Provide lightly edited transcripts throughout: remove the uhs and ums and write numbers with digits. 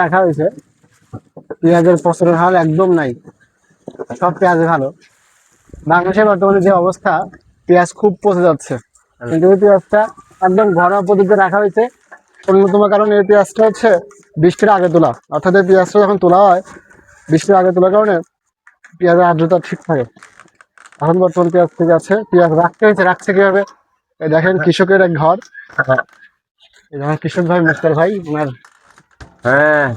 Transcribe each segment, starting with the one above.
রাখা হয়েছে, পেঁয়াজের পচনের হার একদম নাই, সব পেঁয়াজ ভালো। বাংলাদেশের বর্তমানে যে অবস্থা, পেঁয়াজ খুব পচে যাচ্ছে, কিন্তু এই পেঁয়াজটা একদম ঘরোয়া পদ্ধতিতে রাখা হয়েছে। অন্যতম কারণ এই পেঁয়াজটা হচ্ছে বৃষ্টির আগে তোলা, অর্থাৎ এই পেঁয়াজটা যখন তোলা হয় বৃষ্টির আগে তোলার কারণে পেঁয়াজের আর্দ্রতা ঠিক থাকে। এখন বর্তমান পেঁয়াজ ঠিক আছে, পেঁয়াজ রাখতে হয়েছে, রাখছে কিভাবে? এই দেখেন কৃষকের এক ঘর, এই দেখেন কৃষক ভাই, মুস্তার ভাই, ওনার হ্যাঁ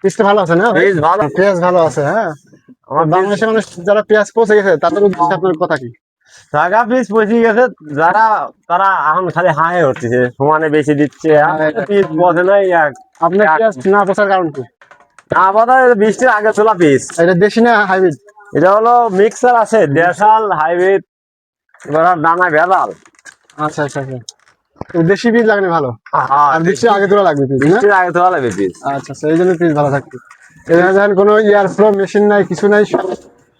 পিসটা ভালো আছে না ভাই? বেশ ভালো। পেঁয়াজ ভালো আছে। হ্যাঁ, আমার বাংলাদেশের মানুষ যারা পেঁয়াজ পচে গেছে তাদের উদ্দেশ্যে আপনার কথা কি? টাকা পিস পচে গেছে যারা, তারা এখন খালি হায় হচ্ছে, সমানে বেশি দিচ্ছে, পিস পচে নাই। আপনার পেঁয়াজ না পচার কারণ কি? আবার বৃষ্টির আগে তোলা পিস। এটা দেশি না হাইব্রিড? এটা হলো মিক্সার আছে, দেশাল হাইব্রিড, এবার দানা ভেজাল। আচ্ছা আচ্ছা আচ্ছা, তো দেশি বীজ লাগানো ভালো, হ্যাঁ, আর বৃষ্টির আগে তোলা লাগবে পিস না? বৃষ্টির আগে তোলা লাগবে পিস। আচ্ছা আচ্ছা, এই জন্য পিস ভালো থাকবে। এখানে দেখেন কোনো এয়ার ফ্লো মেশিন নাই, কিছু নাই,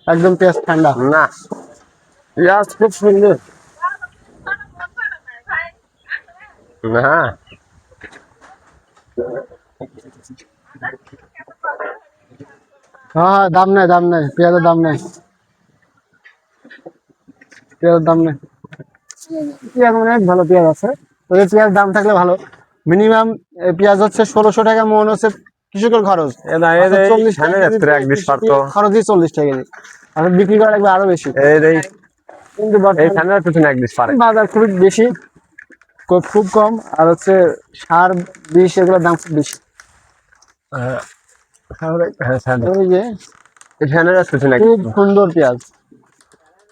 একদম পেঁয়াজ ঠান্ডা। না, পেঁয়াজ খুব সুন্দর। হ্যাঁ, হ্যাঁ দাম নাই, দাম নাই, পেঁয়াজের দাম নাই, পেঁয়াজের দাম নেই। পেঁয়াজ অনেক ভালো পেঁয়াজ আছে, তো এই পেঁয়াজ দাম থাকলে ভালো। মিনিমাম পেঁয়াজ হচ্ছে 1600 টাকা মন হচ্ছে কৃষকের খরচ, খরচই 40 টাকা কেজি, আর বিক্রি করা লাগবে আরো বেশি। কিন্তু বাজার খুবই বেশি, খুব কম, আর হচ্ছে সার বিষ এগুলোর দাম খুব বেশি। এই যে খুব সুন্দর পেঁয়াজ,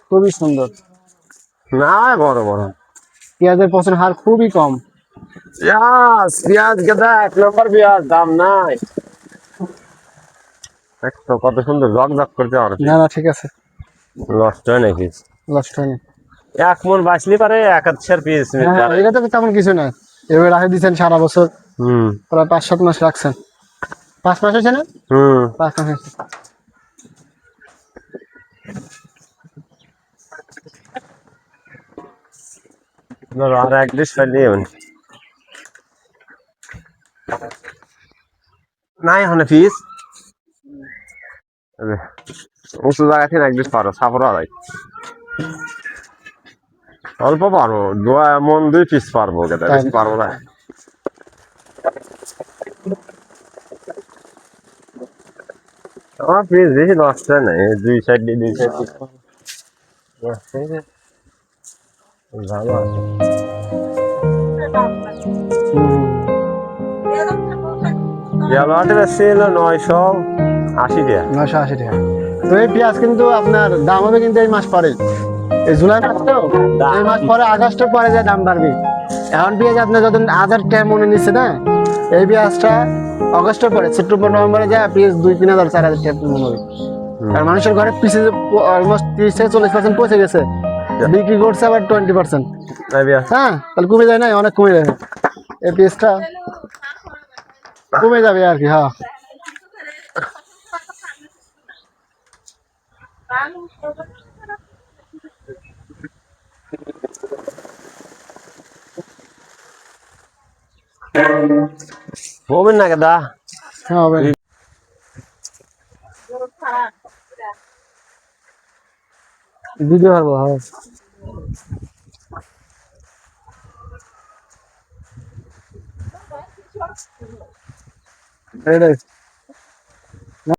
খুবই সুন্দর, না বড় বড় পেঁয়াজের পচন হার খুবই কম। পেঁয়াজ, পেঁয়াজ গেদা 1 নম্বর পেঁয়াজ, দাম নাই। দেখতো কত সুন্দর জগ জগ করতে পারে। না না, ঠিক আছে, লস্ট হয় নাকি? লস্ট হয়নি। 1 মন বাঁচলি পারে 1.5 পিস। এটা তো তেমন কিছু না, এবার রাখে দিচ্ছেন সারা বছর, হুম প্রায় 5-7 মাস রাখছেন। 5 মাস হয়েছে না? 5 মাস হয়েছে। আর 1 ডিশ ফেলি নাই হনে পিস উঁচু জায়গা থেকে 1 ডিশ পারো, সাপড়া যায় অল্প পারবো, 2 মন 2 পিস পারবো, বেশি পারবো না। আমার পিস বেশি নষ্ট হয় না, 2 সাইড দিয়ে 2 সাইড ভালো আছে। গেলাটে বেশি হলো 980 টাকা। 980 টাকা। তো এই পেঁয়াজ কিন্তু আপনার দাম হবে কিন্তু এই মাস পরে, এই জুলাই মাস তো, এই মাস পরে আগস্টের পরে যে দাম বাড়বে। এখন পেঁয়াজ আপনার যত 1000 টাকা মনে নিচ্ছে না, এই পেঁয়াজটা আগস্টের পরে সেপ্টেম্বর নভেম্বরে যায় পেঁয়াজ 2-3 হাজার 4 হাজার টাকা মনে হবে। আর মানুষের ঘরে পিছে অলমোস্ট 30-40% পৌঁছে গেছে, বিক্রি করছে আবার 20%। হ্যাঁ, তাহলে কমে যায় না, অনেক কমে যাবে এই পেঁয়াজটা, কমে যাবে আর কি। হ্যাঁ, হবে না কেদা? হ্যাঁ হবে, দিতে পারবো। হ্যাঁ, এটাই।